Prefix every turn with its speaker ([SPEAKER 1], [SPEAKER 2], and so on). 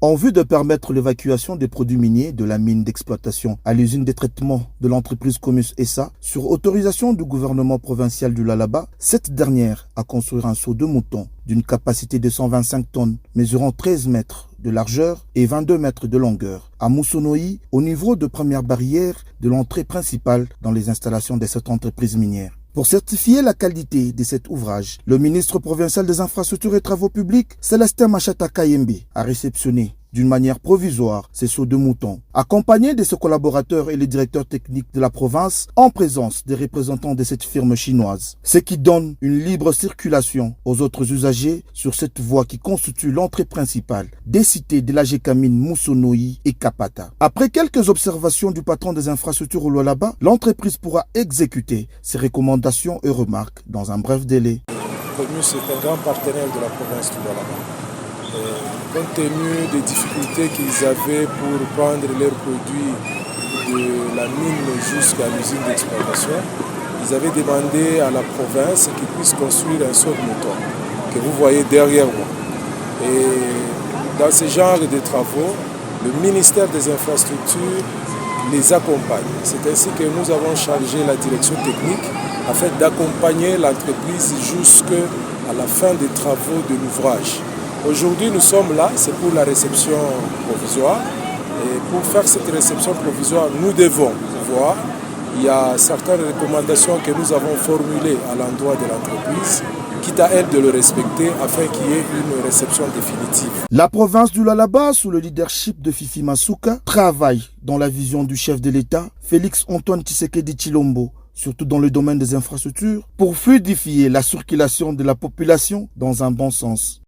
[SPEAKER 1] en vue de permettre l'évacuation des produits miniers de la mine d'exploitation à l'usine de traitement de l'entreprise Comus SA sur autorisation du gouvernement provincial du Lualaba. Cette dernière a construit un seau de mouton d'une capacité de 125 tonnes, mesurant 13 mètres de largeur et 22 mètres de longueur, à Moussonoï, au niveau de première barrière de l'entrée principale dans les installations de cette entreprise minière. Pour certifier la qualité de cet ouvrage, le ministre provincial des Infrastructures et Travaux Publics, Célestin Machata Kayembe, a réceptionné d'une manière provisoire ces seaux de mouton, accompagné de ses collaborateurs et les directeurs techniques de la province, en présence des représentants de cette firme chinoise, ce qui donne une libre circulation aux autres usagers sur cette voie qui constitue l'entrée principale des cités de la Gécamine, Moussonoï et Kapata. Après quelques observations du patron des infrastructures au Lualaba, l'entreprise pourra exécuter ses recommandations et remarques dans un bref délai.
[SPEAKER 2] Comus est un grand partenaire de la province du Lualaba. Compte tenu des difficultés qu'ils avaient pour prendre leurs produits de la mine jusqu'à l'usine d'exploitation, ils avaient demandé à la province qu'ils puissent construire un seau de mouton que vous voyez derrière moi. Et dans ce genre de travaux, le ministère des Infrastructures les accompagne. C'est ainsi que nous avons chargé la direction technique afin d'accompagner l'entreprise jusqu'à la fin des travaux de l'ouvrage. Aujourd'hui, nous sommes là, c'est pour la réception provisoire. Et pour faire cette réception provisoire, nous devons voir. Il y a certaines recommandations que nous avons formulées à l'endroit de l'entreprise, quitte à elle de le respecter afin qu'il y ait une réception définitive.
[SPEAKER 1] La province du Lualaba, sous le leadership de Fifi Masuka, travaille dans la vision du chef de l'État, Félix Antoine Tshisekedi Tshilombo, surtout dans le domaine des infrastructures, pour fluidifier la circulation de la population dans un bon sens.